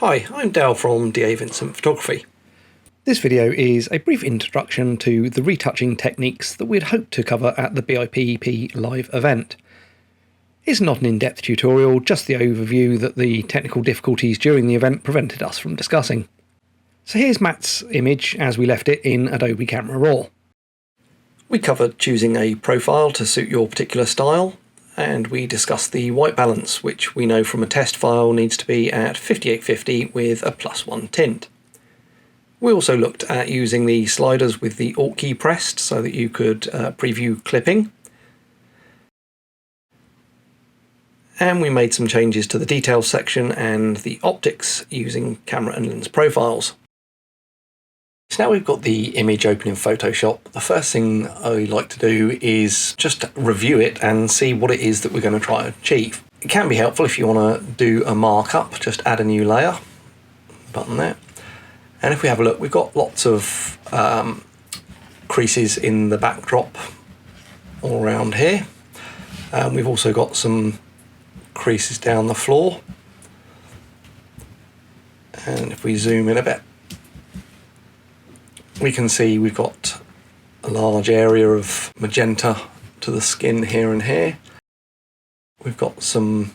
Hi, I'm Dale from DA Vincent Photography. This video is a brief introduction to the retouching techniques that we'd hoped to cover at the BIPP live event. It's not an in-depth tutorial, just the overview that the technical difficulties during the event prevented us from discussing. So here's Matt's image as we left it in Adobe Camera Raw. We covered choosing a profile to suit your particular style, and we discussed the white balance, which we know from a test file needs to be at 5850 with a +1 tint. We also looked at using the sliders with the Alt key pressed so that you could preview clipping. And we made some changes to the details section and the optics using camera and lens profiles. So now we've got the image open in Photoshop, the first thing I like to do is just review it and see what it is that we're going to try and achieve. It can be helpful if you want to do a markup, just add a new layer, button there. And if we have a look, we've got lots of creases in the backdrop all around here. We've also got some creases down the floor. And if we zoom in a bit, we can see we've got a large area of magenta to the skin here and here. We've got some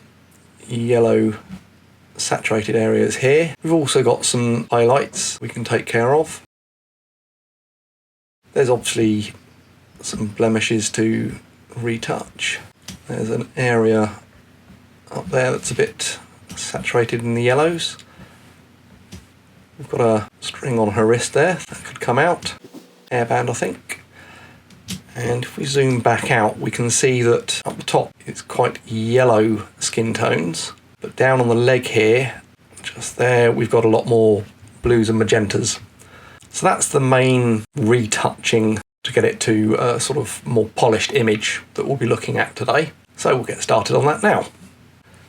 yellow saturated areas here. We've also got some highlights we can take care of. There's obviously some blemishes to retouch. There's an area up there that's a bit saturated in the yellows. We've got a string on her wrist there that could come out, hairband I think. And if we zoom back out, we can see that up the top it's quite yellow skin tones, but down on the leg here, just there, we've got a lot more blues and magentas. So that's the main retouching to get it to a sort of more polished image that we'll be looking at today. So we'll get started on that now.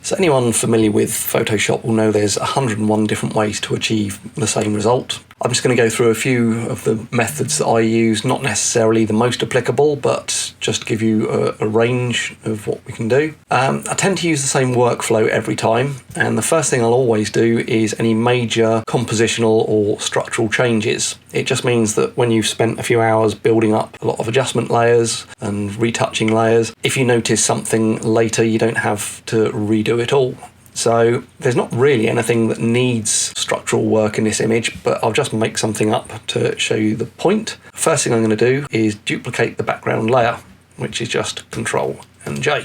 So anyone familiar with Photoshop will know there's 101 different ways to achieve the same result. I'm just going to go through a few of the methods that I use, not necessarily the most applicable, but just to give you a range of what we can do. I tend to use the same workflow every time, and the first thing I'll always do is any major compositional or structural changes. It just means that when you've spent a few hours building up a lot of adjustment layers and retouching layers, if you notice something later, you don't have to redo it all. So there's not really anything that needs structural work in this image, but I'll just make something up to show you the point. First thing I'm going to do is duplicate the background layer, which is just Ctrl and J.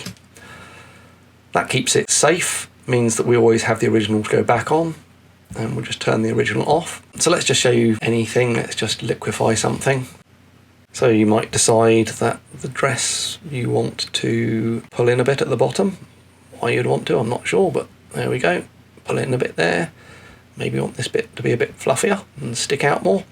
That keeps it safe, means that we always have the original to go back on, and we'll just turn the original off. So let's just show you anything, let's just liquefy something. So you might decide that the dress you want to pull in a bit at the bottom. Why you'd want to, I'm not sure, but there we go. Pull it in a bit there. Maybe you want this bit to be a bit fluffier and stick out more.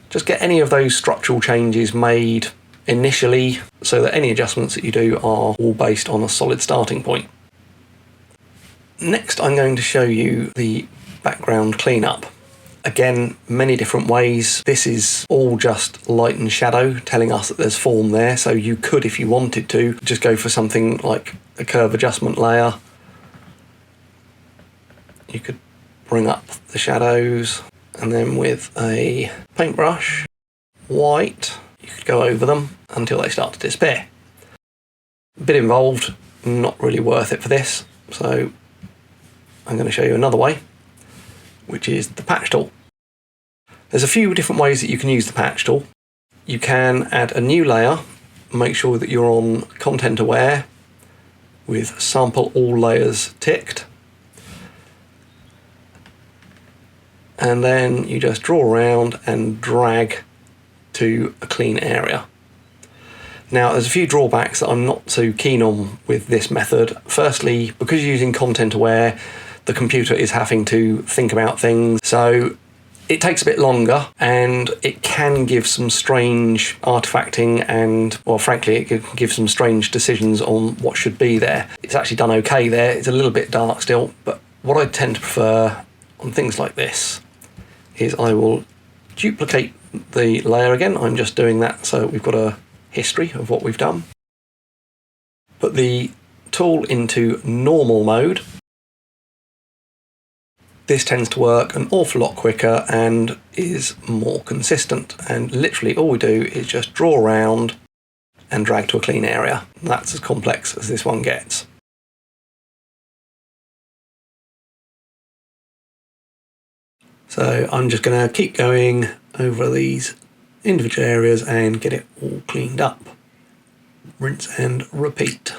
Just get any of those structural changes made initially so that any adjustments that you do are all based on a solid starting point. Next, I'm going to show you the background cleanup. Again, many different ways. This is all just light and shadow telling us that there's form there. So you could, if you wanted to, just go for something like a curve adjustment layer. You could bring up the shadows, and then with a paintbrush, white, you could go over them until they start to disappear. A bit involved, not really worth it for this. So I'm going to show you another way, which is the patch tool. There's a few different ways that you can use the patch tool. You can add a new layer, make sure that you're on content aware with sample all layers ticked. And then you just draw around and drag to a clean area. Now there's a few drawbacks that I'm not so keen on with this method. Firstly, because you're using content aware, the computer is having to think about things, so it takes a bit longer and it can give some strange artifacting and, well, frankly, it can give some strange decisions on what should be there. It's actually done okay there. It's a little bit dark still, but what I tend to prefer on things like this is I will duplicate the layer again. I'm just doing that so we've got a history of what we've done. Put the tool into normal mode This tends to work an awful lot quicker and is more consistent. And literally all we do is just draw around and drag to a clean area. That's as complex as this one gets. So I'm just going to keep going over these individual areas and get it all cleaned up. Rinse and repeat.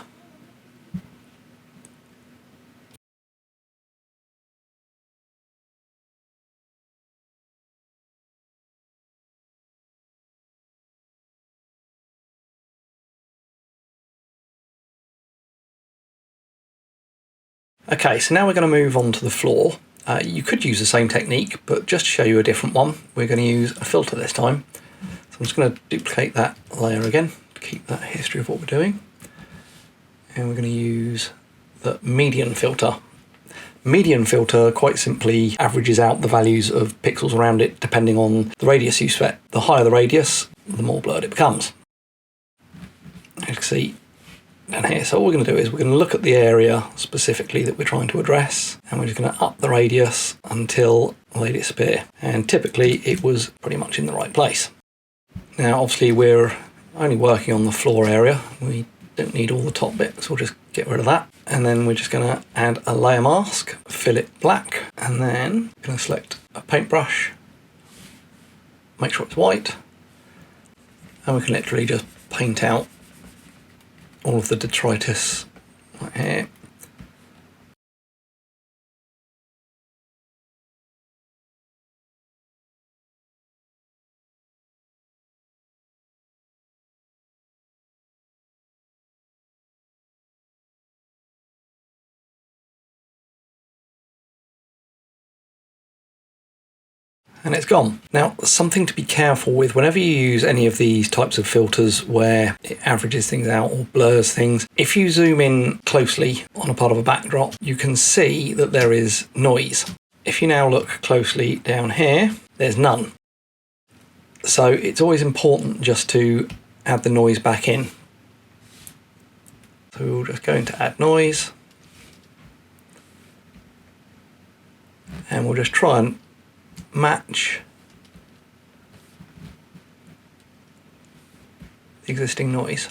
Okay, so now we're going to move on to the floor. You could use the same technique, but just to show you a different one, we're going to use a filter this time. So I'm just going to duplicate that layer again to keep that history of what we're doing. And we're going to use the median filter. Median filter quite simply averages out the values of pixels around it depending on the radius you set. The higher the radius, the more blurred it becomes. As you can see down here. So all we're going to do is we're going to look at the area specifically that we're trying to address, and we're just going to up the radius until they disappear. And typically it was pretty much in the right place. Now obviously we're only working on the floor area. We don't need all the top bit, so we'll just get rid of that. And then we're just going to add a layer mask, fill it black, and then going to select a paintbrush, make sure it's white, and we can literally just paint out all of the detritus right here. And it's gone. Now, something to be careful with whenever you use any of these types of filters where it averages things out or blurs things, if you zoom in closely on a part of a backdrop, you can see that there is noise. If you now look closely down here, there's none. So it's always important just to add the noise back in. So we'll just go into add noise, and we'll just try and match the existing noise.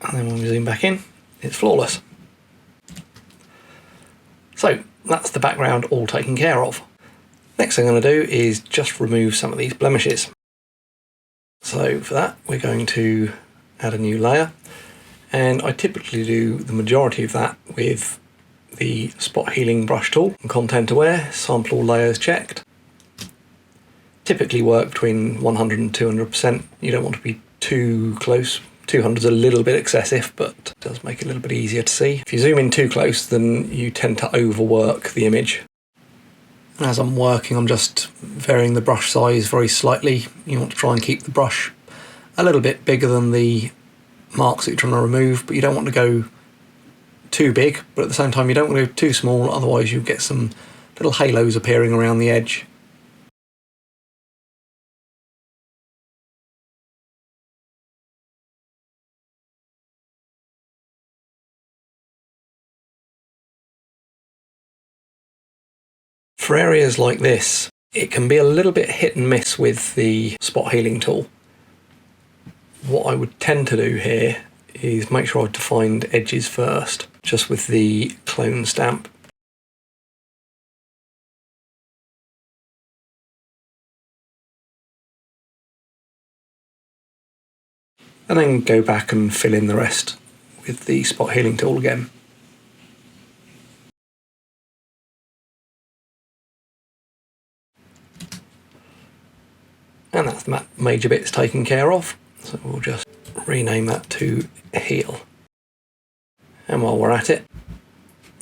And then when we zoom back in, it's flawless. So that's the background all taken care of. Next thing I'm going to do is just remove some of these blemishes. So for that, we're going to add a new layer, and I typically do the majority of that with the spot healing brush tool and content aware, sample all layers checked. Typically work between 100 and 200%. You don't want to be too close. 200 is a little bit excessive, but it does make it a little bit easier to see. If you zoom in too close, then you tend to overwork the image. As I'm working, I'm just varying the brush size very slightly. You want to try and keep the brush a little bit bigger than the marks that you're trying to remove, but you don't want to go too big, but at the same time you don't want to go too small, otherwise you get some little halos appearing around the edge. For areas like this, it can be a little bit hit and miss with the spot healing tool. What I would tend to do here is make sure I define edges first, just with the clone stamp. And then go back and fill in the rest with the spot healing tool again. And that's the major bits taken care of. So we'll just rename that to heal. And while we're at it,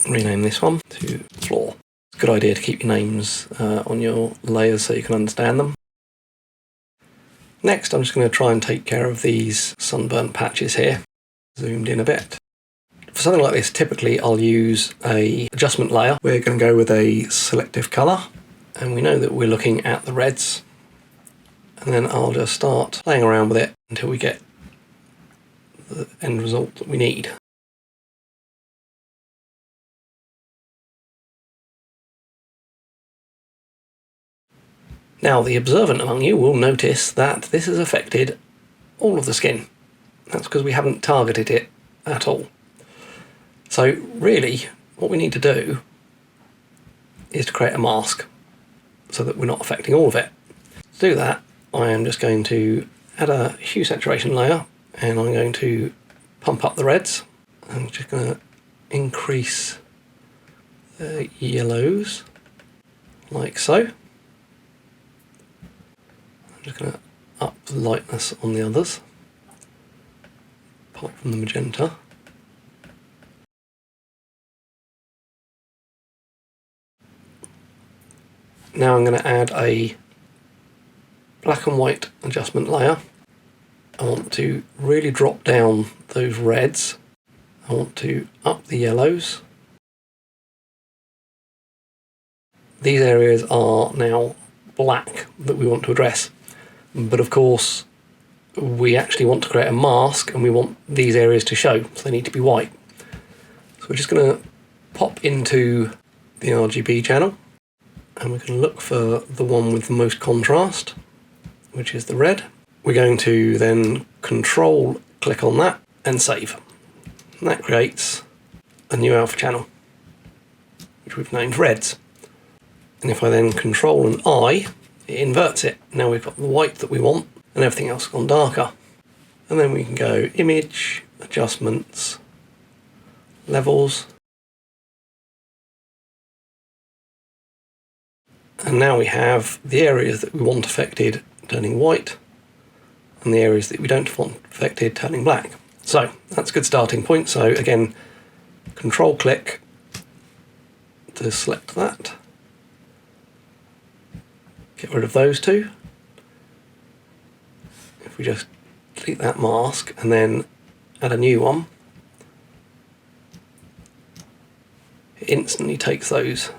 rename this one to floor. It's a good idea to keep your names on your layers so you can understand them. Next, I'm just going to try and take care of these sunburnt patches here. Zoomed in a bit. For something like this, typically I'll use an adjustment layer. We're going to go with a selective colour, and we know that we're looking at the reds. And then I'll just start playing around with it until we get the end result that we need. Now the observant among you will notice that this has affected all of the skin. That's because we haven't targeted it at all. So really what we need to do is to create a mask so that we're not affecting all of it. To do that, I am just going to add a hue saturation layer, and I'm going to pump up the reds. I'm just going to increase the yellows like so. I'm just going to up the lightness on the others, apart from the magenta. Now I'm going to add a black and white adjustment layer. I want to really drop down those reds. I want to up the yellows. These areas are now black that we want to address, but of course we actually want to create a mask and we want these areas to show, so they need to be white. So we're just going to pop into the RGB channel, and we're going to look for the one with the most contrast, which is the red. We're going to then control click on that and save. And that creates a new alpha channel, which we've named reds. And if I then control and I, it inverts it. Now we've got the white that we want and everything else gone darker. And then we can go image, adjustments, levels. And now we have the areas that we want affected turning white and the areas that we don't want affected turning black. So that's a good starting point. So again, control click to select that. Get rid of those two. If we just delete that mask and then add a new one, it instantly takes those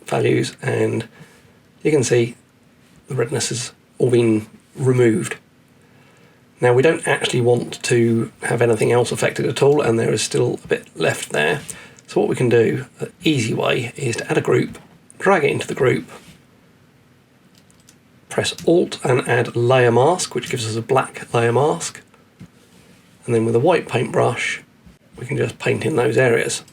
values and you can see the redness has all been removed. Now we don't actually want to have anything else affected at all, and there is still a bit left there. So what we can do, the easy way, is to add a group, drag it into the group, press Alt and add layer mask, which gives us a black layer mask. And then with a white paintbrush, we can just paint in those areas.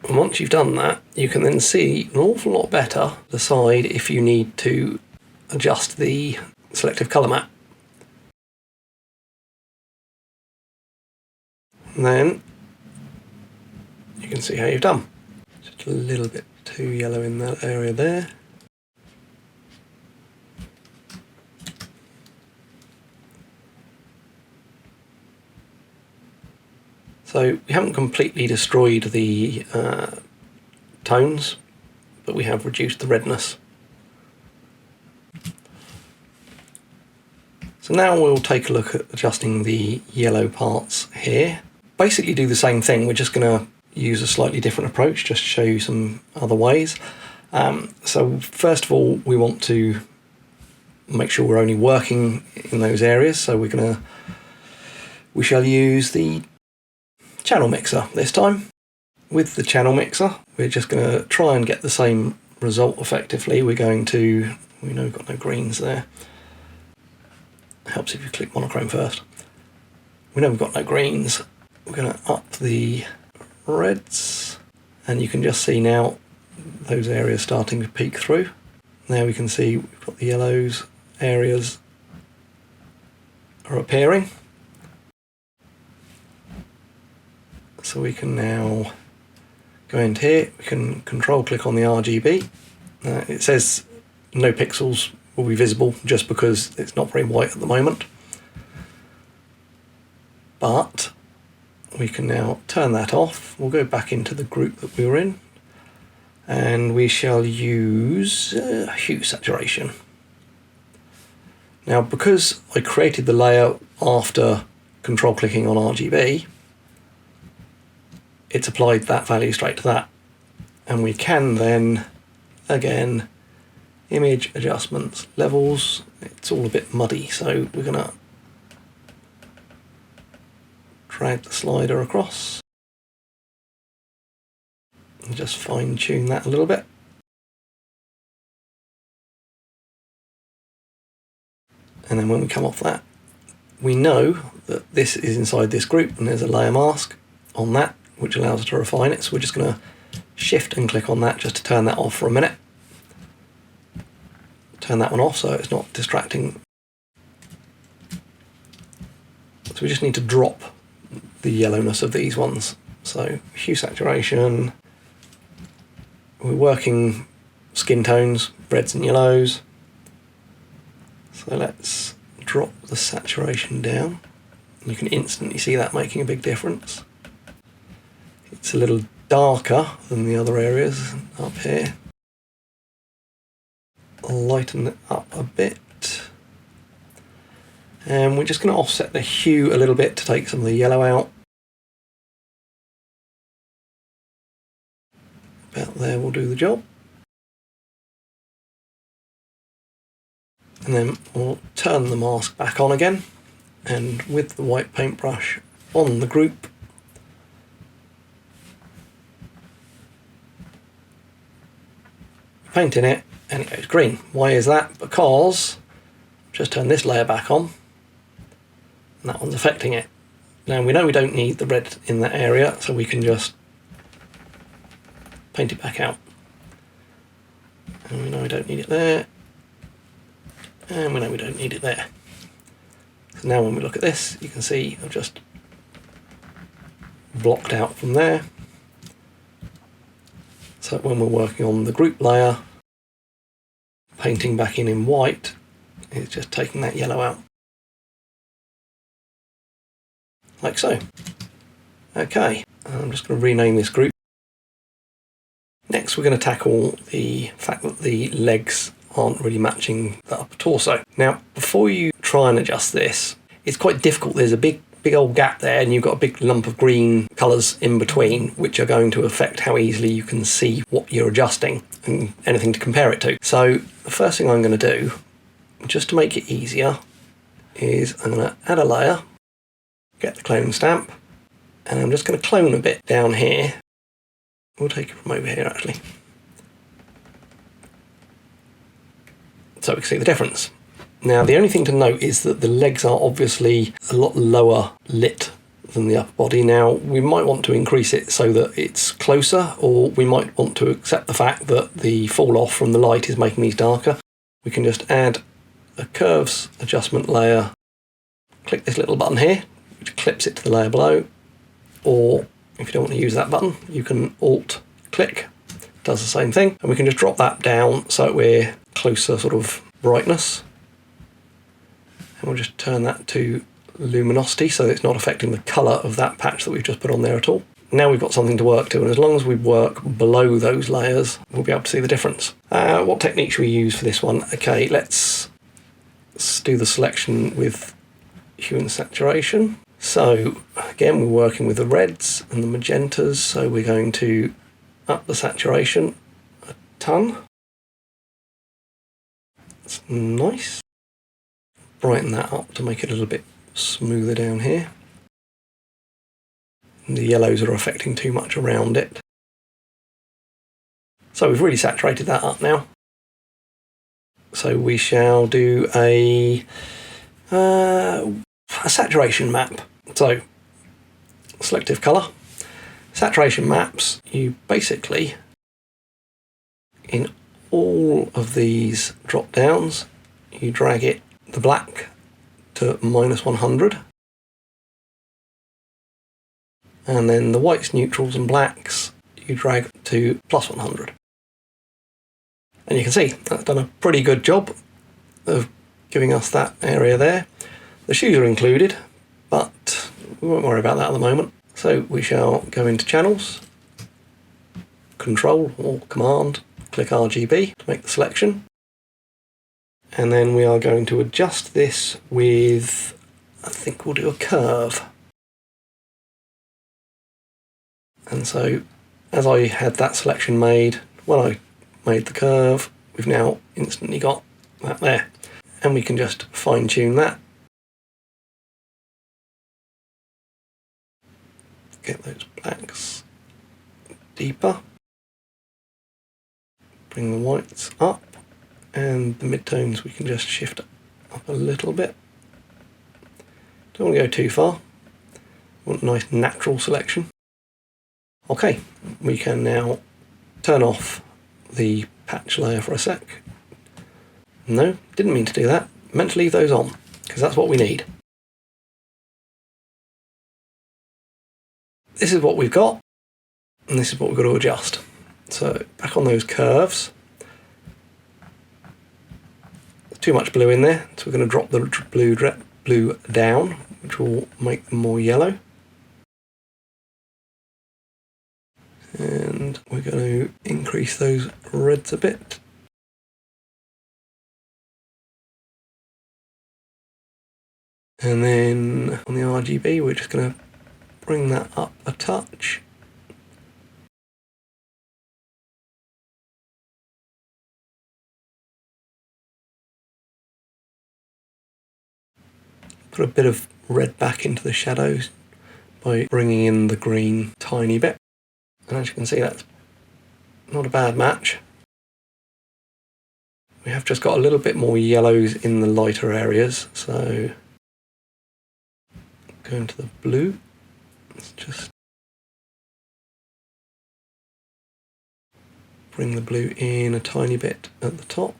And once you've done that, you can then see an awful lot better, decide if you need to adjust the selective colour map. And then you can see how you've done. Just a little bit too yellow in that area there. So we haven't completely destroyed the tones, but we have reduced the redness. So now we'll take a look at adjusting the yellow parts here. Basically do the same thing, we're just going to use a slightly different approach just to show you some other ways. So first of all, we want to make sure we're only working in those areas, so we shall use the channel mixer this time. With the channel mixer, we're just going to try and get the same result effectively. We're going to, we know we've got no greens there. Helps if you click monochrome first. We know we've got no greens. We're going to up the reds, and you can just see now those areas starting to peek through. Now we can see we've got the yellows areas are appearing. So we can now go into here, we can control click on the RGB. It says no pixels will be visible just because it's not very white at the moment. But we can now turn that off. We'll go back into the group that we were in, and we shall use hue saturation. Now because I created the layer after control clicking on RGB, it's applied that value straight to that. And we can then, again, image, adjustments, levels, it's all a bit muddy, so we're going to drag the slider across and just fine tune that a little bit. And then when we come off that, we know that this is inside this group, and there's a layer mask on that, which allows us to refine it. So we're just going to shift and click on that just to turn that off for a minute. Turn that one off so it's not distracting. So we just need to drop the yellowness of these ones. So hue saturation, we're working skin tones, reds and yellows. So let's drop the saturation down. You can instantly see that making a big difference. It's a little darker than the other areas up here. I'll lighten it up a bit. And we're just going to offset the hue a little bit to take some of the yellow out. About there will do the job. And then we'll turn the mask back on again, and with the white paintbrush on the group, painting it, and it goes green. Why is that? Because just turn this layer back on, and that one's affecting it. Now we know we don't need the red in that area, so we can just paint it back out. And we know we don't need it there. And we know we don't need it there. So now when we look at this, you can see I've just blocked out from there. So when we're working on the group layer, painting back in white, it's just taking that yellow out. Like so. Okay, I'm just going to rename this group. Next we're going to tackle the fact that the legs aren't really matching the upper torso. Now, before you try and adjust this, it's quite difficult. There's a big old gap there, and you've got a big lump of green colours in between, which are going to affect how easily you can see what you're adjusting and anything to compare it to. So the first thing I'm going to do, just to make it easier, is I'm going to add a layer, get the clone stamp, and I'm just going to clone a bit down here. We'll take it from over here actually, so we can see the difference. Now the only thing to note is that the legs are obviously a lot lower lit than the upper body. Now we might want to increase it so that it's closer, or we might want to accept the fact that the fall off from the light is making these darker. We can just add a curves adjustment layer, click this little button here, which clips it to the layer below, or if you don't want to use that button, you can Alt click, does the same thing, and we can just drop that down so that we're closer sort of brightness. And we'll just turn that to luminosity so that it's not affecting the colour of that patch that we've just put on there at all. Now we've got something to work to, and as long as we work below those layers, we'll be able to see the difference. What technique should we use for this one? Okay, let's do the selection with hue and saturation. So again, we're working with the reds and the magentas, so we're going to up the saturation a ton. That's nice. Brighten that up to make it a little bit smoother down here. And the yellows are affecting too much around it. So we've really saturated that up now. So we shall do a saturation map. So, selective colour. Saturation maps, you basically, in all of these drop downs, you drag it, the black to -100, and then the whites, neutrals and blacks you drag to +100. And you can see that's done a pretty good job of giving us that area there. The shoes are included, but we won't worry about that at the moment. So we shall go into channels, Control or Command, click RGB to make the selection. And then we are going to adjust this with, I think we'll do a curve. And so as I had that selection made, when I made the curve, we've now instantly got that there. And we can just fine tune that. Get those blacks deeper. Bring the whites up, and the midtones we can just shift up a little bit. Don't want to go too far. Want a nice natural selection. Okay, we can now turn off the patch layer for a sec. No, didn't mean to do that. Meant to leave those on, because that's what we need. This is what we've got, and this is what we've got to adjust. So back on those curves. There's too much blue in there, so we're going to drop the blue down, which will make them more yellow. And we're going to increase those reds a bit. And then on the RGB, we're just going to bring that up a touch. Put a bit of red back into the shadows by bringing in the green tiny bit. And as you can see, that's not a bad match. We have just got a little bit more yellows in the lighter areas, so go into the blue. Let's just bring the blue in a tiny bit at the top.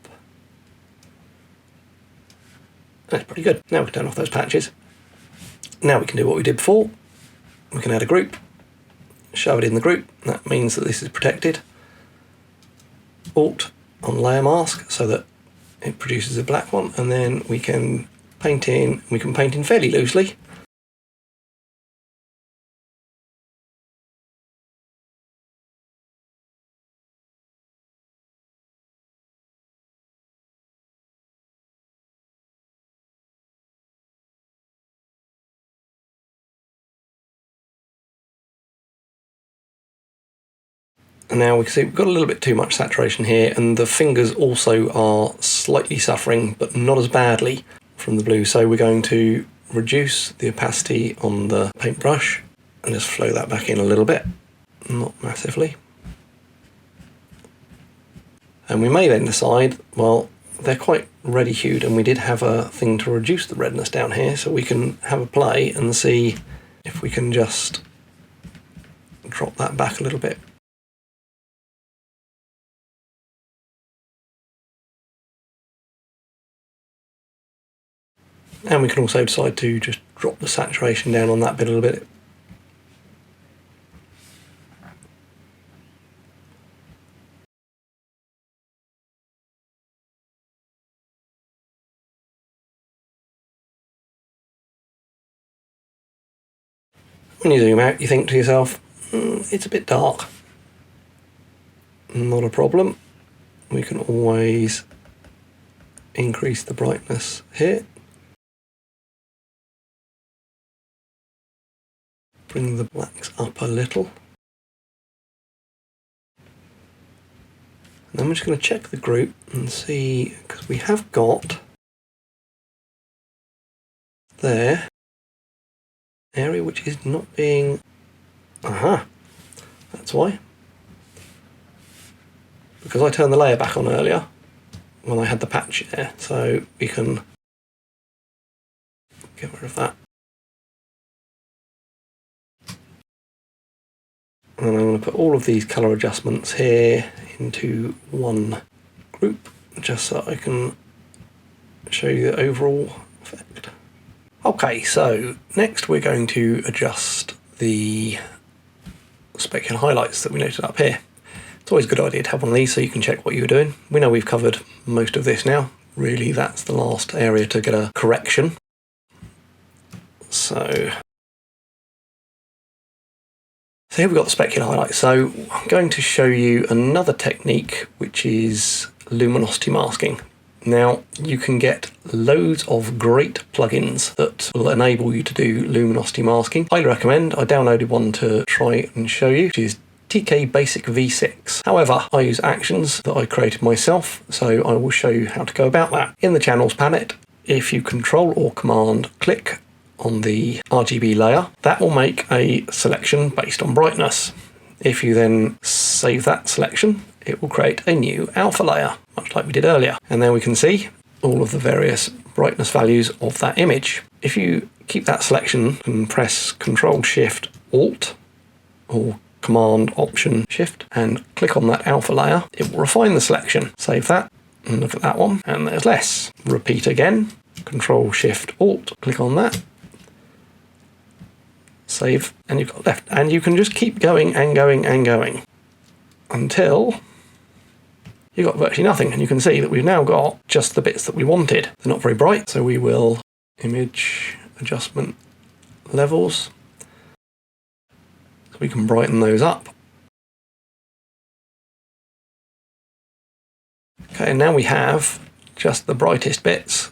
That's pretty good. Now we can turn off those patches. Now we can do what we did before. We can add a group, shove it in the group. That means that this is protected. Alt on layer mask so that it produces a black one, and then we can paint in. We can paint in fairly loosely. And now we can see we've got a little bit too much saturation here, and the fingers also are slightly suffering, but not as badly from the blue. So we're going to reduce the opacity on the paintbrush and just flow that back in a little bit, not massively. And we may then decide, well, they're quite ready hued, and we did have a thing to reduce the redness down here, so we can have a play and see if we can just drop that back a little bit. And we can also decide to just drop the saturation down on that bit a little bit. When you zoom out, you think to yourself, it's a bit dark. Not a problem. We can always increase the brightness here. Bring the blacks up a little. And then we're just going to check the group and see, because we have got there area which is not being, that's why. Because I turned the layer back on earlier when I had the patch there, so we can get rid of that. And I'm going to put all of these colour adjustments here into one group, just so I can show you the overall effect. Okay, so next we're going to adjust the specular highlights that we noted up here. It's always a good idea to have one of these so you can check what you're doing. We know we've covered most of this now. Really, that's the last area to get a correction. So here we've got the specular highlights. So I'm going to show you another technique, which is luminosity masking. Now, you can get loads of great plugins that will enable you to do luminosity masking. Highly recommend. I downloaded one to try and show you, which is TK Basic V6. However, I use actions that I created myself, so I will show you how to go about that. In the channels palette, if you Control or Command click on the RGB layer, that will make a selection based on brightness. If you then save that selection, it will create a new alpha layer, much like we did earlier. And then we can see all of the various brightness values of that image. If you keep that selection and press Control Shift Alt or Command Option Shift and click on that alpha layer, it will refine the selection. Save that and look at that one, and there's less. Repeat again, Control Shift Alt, click on that, save, and you've got left. And you can just keep going and going and going until you've got virtually nothing. And you can see that we've now got just the bits that we wanted. They're not very bright, so we will image adjustment levels. So we can brighten those up. Okay, and now we have just the brightest bits.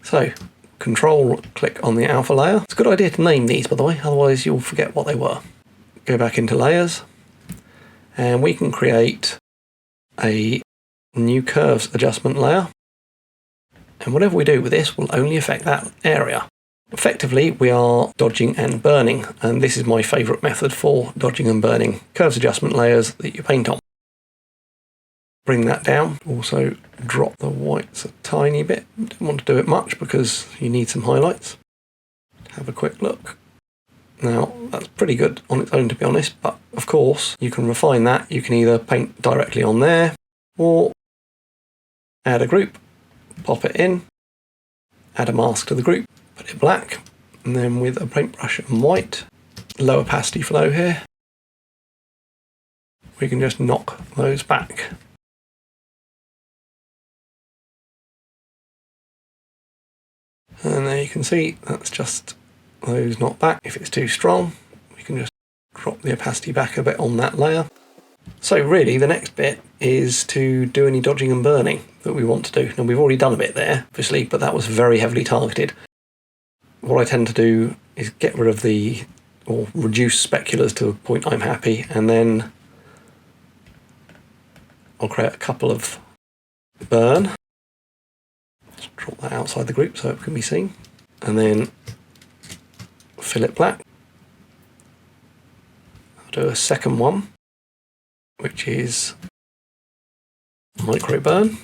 So, Control click on the alpha layer. It's a good idea to name these, by the way, otherwise you'll forget what they were. Go back into layers, and we can create a new curves adjustment layer. And whatever we do with this will only affect that area. Effectively, we are dodging and burning, and this is my favourite method for dodging and burning curves adjustment layers that you paint on. Bring that down, also drop the whites a tiny bit. Don't want to do it much because you need some highlights. Have a quick look. Now, that's pretty good on its own, to be honest, but of course you can refine that. You can either paint directly on there or add a group, pop it in, add a mask to the group, put it black, and then with a paintbrush and white, low opacity flow here, we can just knock those back. And there you can see that's just those knocked back. If it's too strong, we can just drop the opacity back a bit on that layer. So really the next bit is to do any dodging and burning that we want to do. Now we've already done a bit there, obviously, but that was very heavily targeted. What I tend to do is get rid of or reduce speculars to a point I'm happy, and then I'll create a couple of burn. Just drop that outside the group so it can be seen, and then fill it black. I'll do a second one, which is micro burn,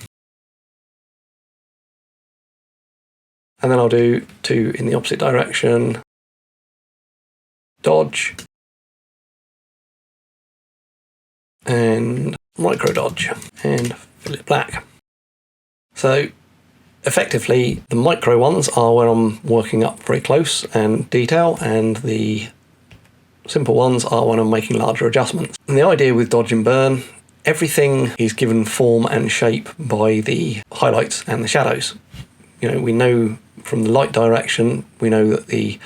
and then I'll do two in the opposite direction, dodge and micro dodge, and fill it black. So effectively, the micro ones are where I'm working up very close and detail, and the simple ones are when I'm making larger adjustments. And the idea with dodge and burn, everything is given form and shape by the highlights and the shadows. You know, we know from the light direction, we know that the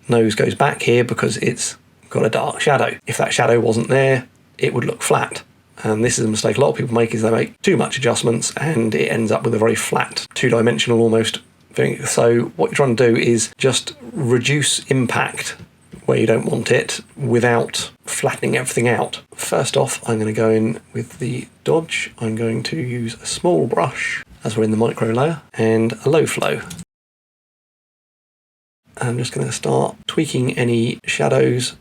nose goes back here because it's got a dark shadow. If that shadow wasn't there, it would look flat. And this is a mistake a lot of people make, is they make too much adjustments and it ends up with a very flat, two-dimensional almost thing. So what you're trying to do is just reduce impact where you don't want it without flattening everything out. First off, I'm going to go in with the dodge. I'm going to use a small brush, as we're in the micro layer, and a low flow. I'm just going to start tweaking any shadows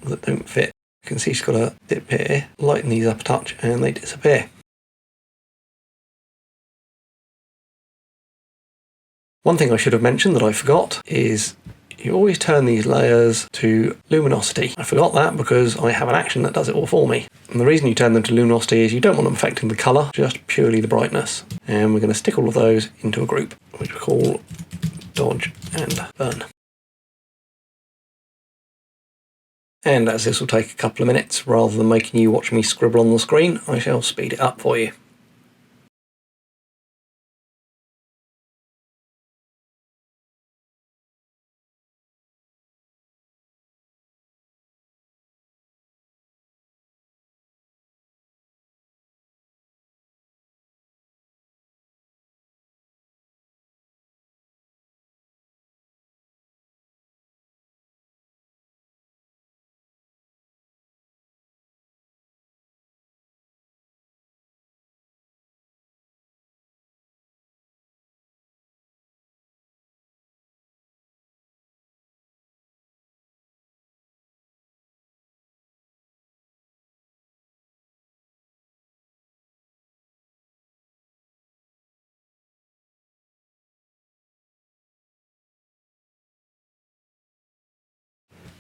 that don't fit. You can see she's got a dip here, lighten these up a touch and they disappear. One thing I should have mentioned that I forgot is you always turn these layers to luminosity. I forgot that because I have an action that does it all for me. And the reason you turn them to luminosity is you don't want them affecting the colour, just purely the brightness. And we're going to stick all of those into a group, which we call dodge and burn. And as this will take a couple of minutes, rather than making you watch me scribble on the screen, I shall speed it up for you.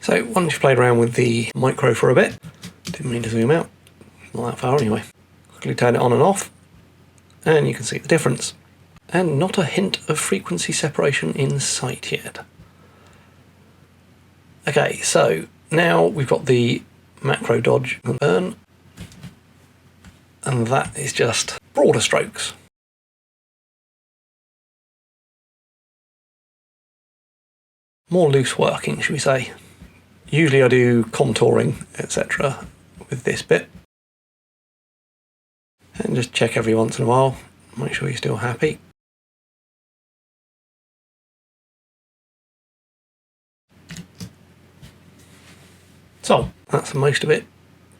So once you've played around with the micro for a bit, didn't mean to zoom out, not that far anyway, quickly turn it on and off, and you can see the difference. And not a hint of frequency separation in sight yet. Okay, so now we've got the macro dodge and burn, and that is just broader strokes. More loose working, should we say. Usually I do contouring, etc. with this bit. And just check every once in a while, make sure you're still happy. So, that's most of it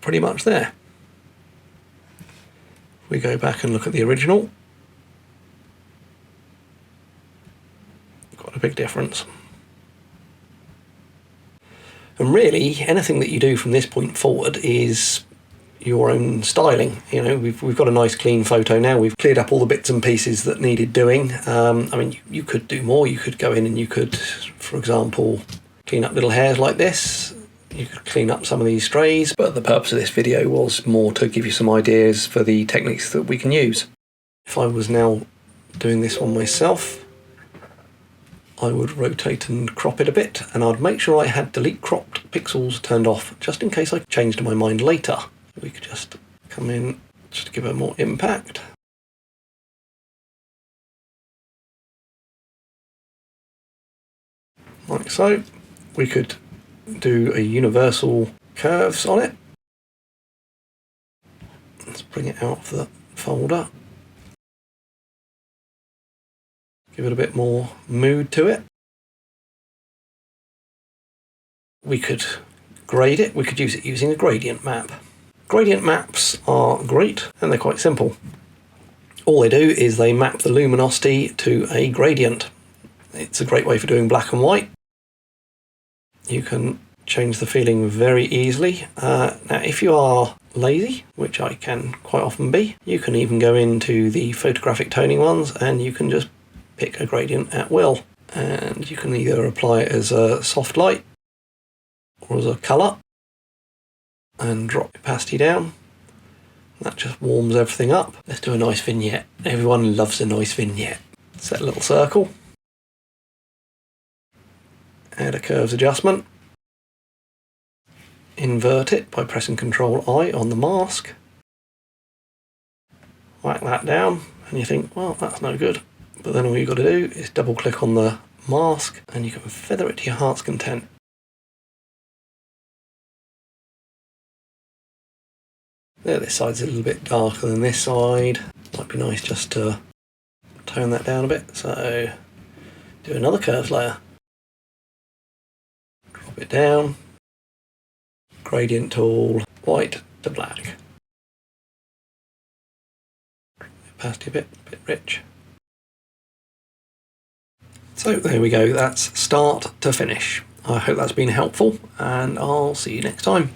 pretty much there. If we go back and look at the original, got a big difference. And really, anything that you do from this point forward is your own styling. You know, we've got a nice clean photo now. We've cleared up all the bits and pieces that needed doing. I mean, you could do more. You could go in and you could, for example, clean up little hairs like this. You could clean up some of these strays, but the purpose of this video was more to give you some ideas for the techniques that we can use. If I was now doing this one myself, I would rotate and crop it a bit, and I'd make sure I had delete cropped pixels turned off, just in case I changed my mind later. We could just come in, just to give it more impact. Like so. We could do a universal curves on it. Let's bring it out of the folder. Give it a bit more mood to it. We could grade it. We could use it using a gradient map. Gradient maps are great and they're quite simple. All they do is they map the luminosity to a gradient. It's a great way for doing black and white. You can change the feeling very easily. Now if you are lazy, which I can quite often be, you can even go into the photographic toning ones and you can just pick a gradient at will. And you can either apply it as a soft light or as a colour and drop opacity down. That just warms everything up. Let's do a nice vignette. Everyone loves a nice vignette. Set a little circle. Add a curves adjustment. Invert it by pressing Ctrl-I on the mask. Whack that down and you think, well, that's no good. But then all you've got to do is double click on the mask and you can feather it to your heart's content. There, this side's a little bit darker than this side. Might be nice just to tone that down a bit. So do another curves layer. Drop it down. Gradient tool, white to black. Opacity a bit rich. So there we go, that's start to finish. I hope that's been helpful and I'll see you next time.